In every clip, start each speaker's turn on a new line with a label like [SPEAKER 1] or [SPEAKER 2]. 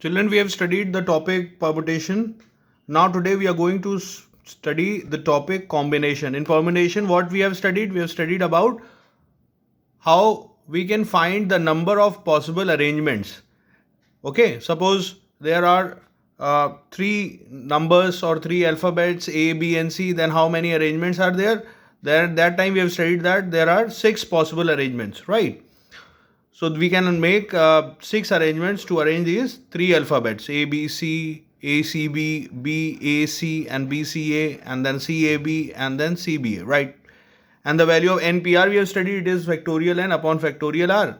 [SPEAKER 1] Children, we have studied the topic permutation. Now today we are going to study the topic combination. In permutation, what we have studied about how we can find the number of possible arrangements. Okay, suppose there are three numbers or three alphabets A, B and C, then how many arrangements are there? That time we have studied that there are 6 possible arrangements, right? So we can make 6 arrangements to arrange these 3 alphabets A, B, C, A, C, B, B, A, C and B, C, A and then C, A, B and then C, B, right? And the value of NPR we have studied, it is factorial n upon factorial r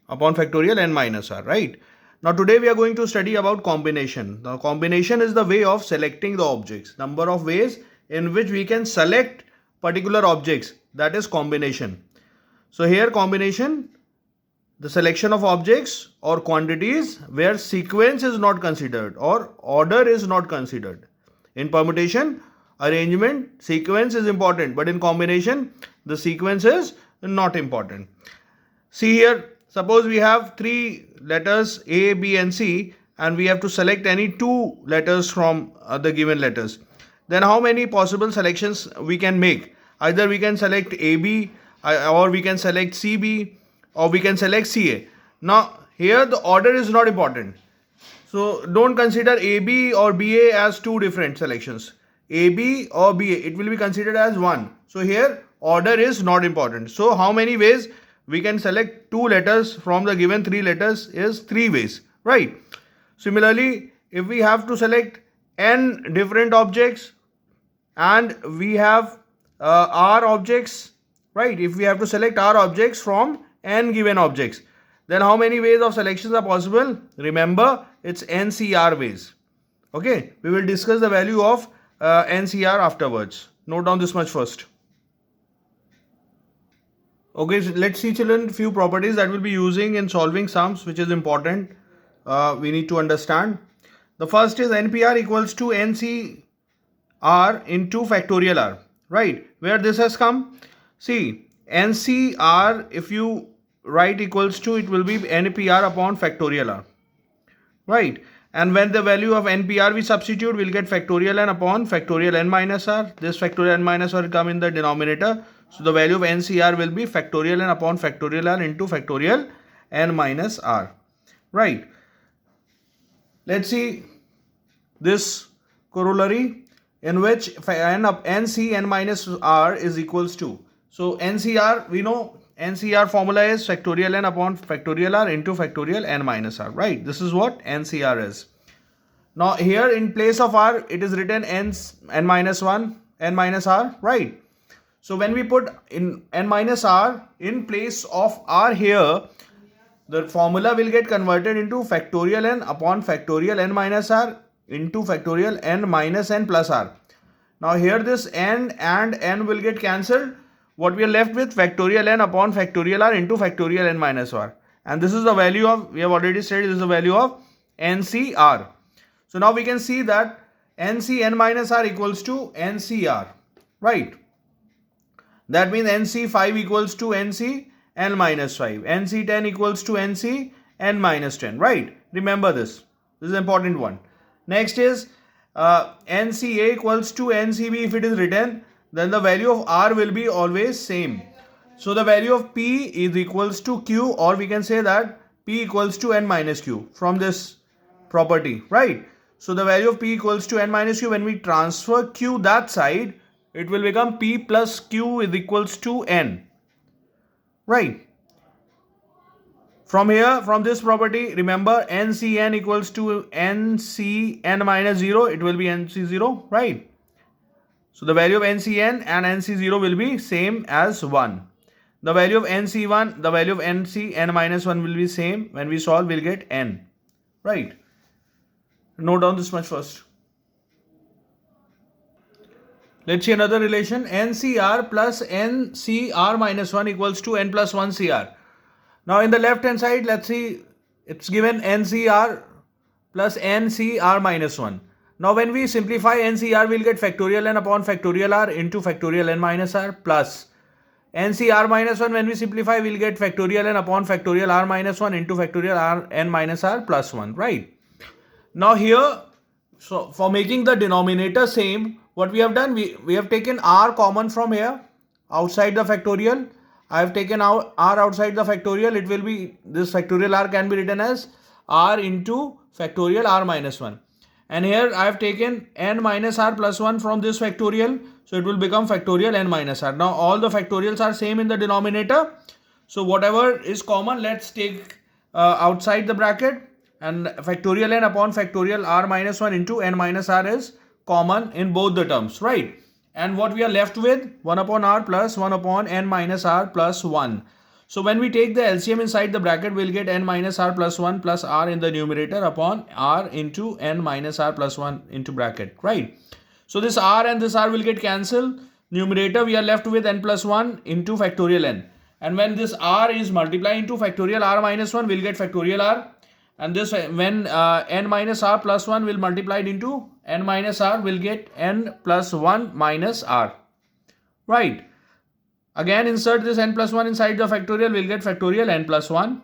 [SPEAKER 1] upon factorial n minus r, right? Now today we are going to study about combination. The combination is the way of selecting the objects. Number of ways in which we can select particular objects, that is combination. So here combination, the selection of objects or quantities where sequence is not considered or order is not considered. In permutation, arrangement, sequence is important, but in combination, the sequence is not important. See here, suppose we have 3 letters A, B and C and we have to select any 2 letters from the given letters. Then how many possible selections we can make? Either we can select AB or we can select CB or we can select CA. Now here the order is not important. So don't consider AB or BA as 2 different selections. AB or BA, it will be considered as 1. So here order is not important. So how many ways we can select 2 letters from the given 3 letters is 3 ways, right? Similarly, if we have to select n different objects and we have r objects, right? If we have to select r objects from n given objects, then how many ways of selections are possible? Remember, it's NCR ways. Okay, we will discuss the value of NCR afterwards. Note down this much first. Okay, so let's see children few properties that we'll be using in solving sums, which is important. We need to understand. The first is NPR equals to NCR into factorial R, right? Where this has come? See, NCR, if you write equals to, it will be NPR upon factorial R, right? And when the value of NPR we substitute, we'll get factorial n upon factorial n minus r. This factorial n minus r will come in the denominator. So the value of NCR will be factorial n upon factorial r into factorial n minus r, right? Let's see this corollary in which NC n minus r is equals to. So NCR, we know NCR formula is factorial n upon factorial r into factorial n minus r, right? This is what NCR is. Now here in place of r, it is written n minus 1, n minus r, right? So when we put in n minus r in place of r here, the formula will get converted into factorial n upon factorial n minus r into factorial n minus n plus r. Now here this n and n will get cancelled. What we are left with? Factorial n upon factorial r into factorial n minus r. And this is the value of, we have already said, this is the value of NCR. So now we can see that NC n minus r equals to NCR, right? That means NC 5 equals to NC n minus 5. NC 10 equals to NC n minus 10, right? Remember this. This is an important one. Next is NCA equals to NCB. If it is written, then the value of R will be always same. So the value of P is equals to Q, or we can say that P equals to N minus Q from this property, right? So the value of P equals to N minus Q, when we transfer Q that side, it will become P plus Q is equals to N, right? From here, from this property, remember NCN equals to NCN minus 0, it will be NC0, right? So the value of NCN and NC0 will be same as 1. The value of NC1, the value of NCN minus 1 will be same. When we solve, we'll get N, right? Note down this much first. Let's see another relation. NCR plus NCR minus 1 equals to N plus 1 CR. Now in the left hand side, let's see, it's given NCR plus NCR minus 1. Now when we simplify NCR, we'll get factorial n upon factorial r into factorial n minus r plus NCR minus 1. When we simplify, we'll get factorial n upon factorial r minus 1 into factorial r n minus r plus 1, right? Now here, so for making the denominator same, what we have done, we have taken r common from here outside the factorial. I have taken out r outside the factorial. It will be, this factorial r can be written as r into factorial r minus 1. And here I have taken n minus r plus 1 from this factorial. So it will become factorial n minus r. Now all the factorials are same in the denominator. So whatever is common, let's take outside the bracket. And factorial n upon factorial r minus 1 into n minus r is common in both the terms, right? And what we are left with, 1 upon r plus 1 upon n minus r plus 1. So when we take the LCM inside the bracket, we'll get n minus r plus 1 plus r in the numerator upon r into n minus r plus 1 into bracket, right? So this r and this r will get cancelled. Numerator, we are left with n plus 1 into factorial n. And when this r is multiplied into factorial r minus 1, we'll get factorial r. And this, when n minus r plus 1 will multiply it into n minus r, will get n plus 1 minus r, right? Again insert this n plus 1 inside the factorial, we'll get factorial n plus 1.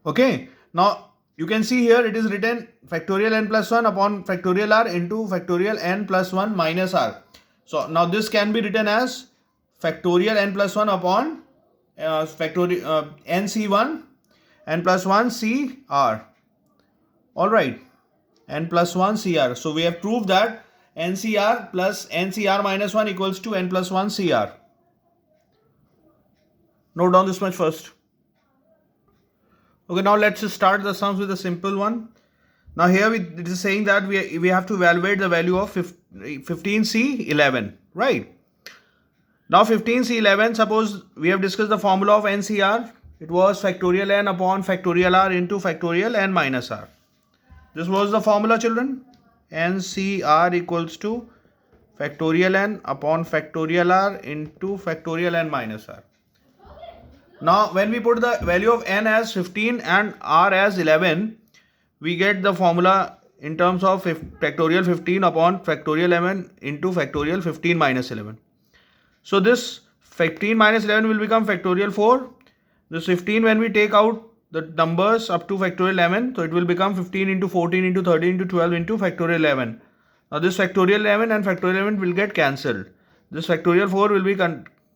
[SPEAKER 1] Okay, now you can see here it is written factorial n plus 1 upon factorial r into factorial n plus 1 minus r. So now this can be written as factorial n plus 1 upon factorial nc1 n plus 1 cr. Alright, n plus 1 cr. So we have proved that ncr plus ncr minus 1 equals to n plus 1 cr. Note down this much first. Okay, now let's start the sums with a simple one. Now here it is saying that we have to evaluate the value of 15C11, right? Now 15C11, suppose we have discussed the formula of NCR. It was factorial n upon factorial r into factorial n minus r. This was the formula, children. NCR equals to factorial n upon factorial r into factorial n minus r. Now when we put the value of n as 15 and r as 11, we get the formula in terms of factorial 15 upon factorial 11 into factorial 15 minus 11. So this 15 minus 11 will become factorial 4. This 15, when we take out the numbers up to factorial 11, so it will become 15 into 14 into 13 into 12 into factorial 11. Now this factorial 11 and factorial 11 will get cancelled. This factorial 4 will be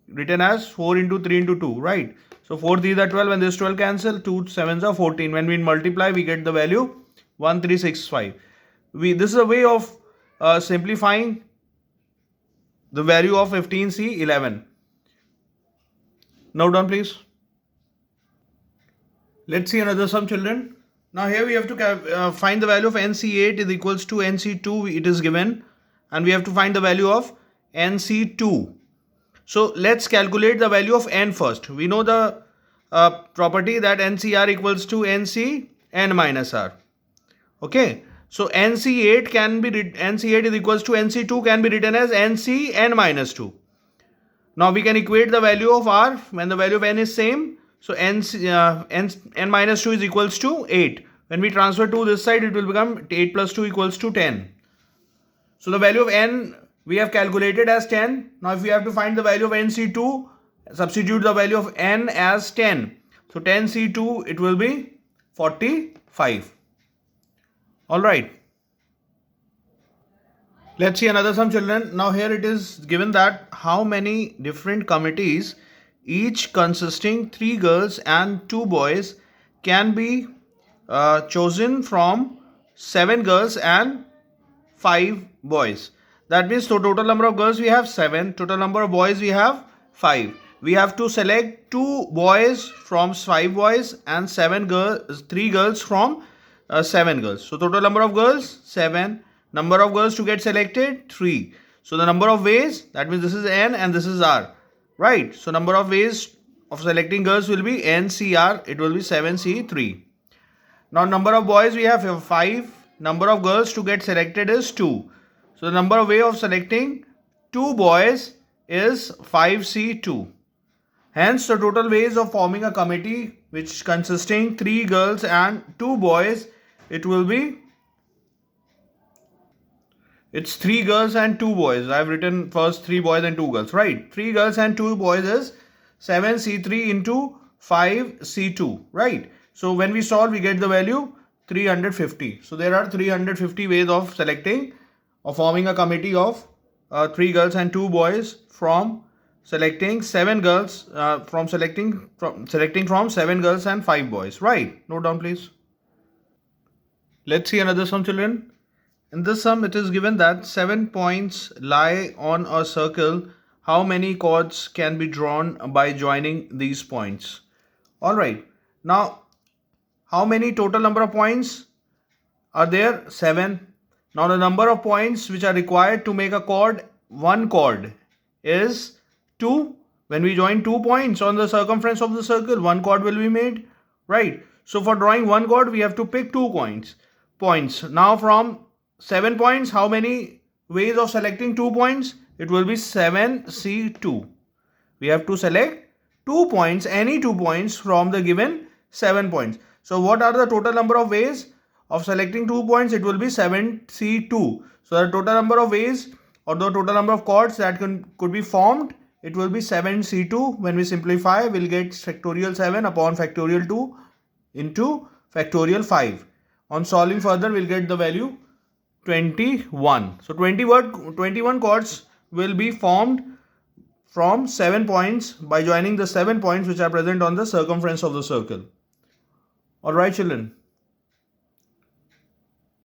[SPEAKER 1] written as 4 into 3 into 2, right? So 4 3s are 12, and this 12 cancel, 2 7s are 14. When we multiply, we get the value 1365. This is a way of simplifying the value of 15C11. Note down, please. Let's see another sum, children. Now here we have to find the value of NC8 is equals to NC2, it is given, and we have to find the value of NC2. So let's calculate the value of n first. We know the property that NCR equals to NC n minus r. Okay, so NC8 can be NC8 is equals to NC2 can be written as NC n minus 2. Now we can equate the value of r when the value of n is same. So n minus 2 is equals to 8. When we transfer 2 this side, it will become 8 plus 2 equals to 10. So the value of n we have calculated as 10. Now if we have to find the value of NC2, substitute the value of n as 10. So 10C2, it will be 45. Alright. Let's see another sum, children. Now here it is given that how many different committees, each consisting 3 girls and 2 boys, can be chosen from 7 girls and 5 boys. That means the total number of girls we have 7, total number of boys we have 5. We have to select 2 boys from 5 boys and 3 girls from 7 girls. So total number of girls 7, number of girls to get selected 3. So the number of ways, that means this is n and this is r. Right, so number of ways of selecting girls will be NCR, it will be 7C3. Now number of boys we have 5, number of girls to get selected is 2. So the number of way of selecting 2 boys is 5C2. Hence the total ways of forming a committee which consisting 3 girls and 2 boys, it will be, it's 3 girls and 2 boys. I have written first 3 boys and 2 girls, right? 3 girls and 2 boys is 7C3 into 5C2, right? So when we solve, we get the value 350. So there are 350 ways of selecting or forming a committee of 3 girls and 2 boys from selecting 7 girls from selecting from 7 girls and 5 boys. Right? Note down, please. Let's see another sum, children. In this sum, it is given that 7 points lie on a circle. How many chords can be drawn by joining these points? Alright. Now, how many total number of points are there? 7. Now, the number of points which are required to make a chord, one chord, is 2. When we join 2 points on the circumference of the circle, one chord will be made. Right. So, for drawing one chord, we have to pick 2 points. Now, from 7 points, how many ways of selecting 2 points? It will be 7C2. We have to select 2 points, any 2 points from the given 7 points. So what are the total number of ways of selecting 2 points? It will be 7C2. So the total number of ways or the total number of chords that could be formed, it will be 7C2. When we simplify, we'll get factorial 7 upon factorial 2 into factorial 5. On solving further, we'll get the value 21. So 21 chords will be formed from 7 points by joining the 7 points which are present on the circumference of the circle. Alright, children.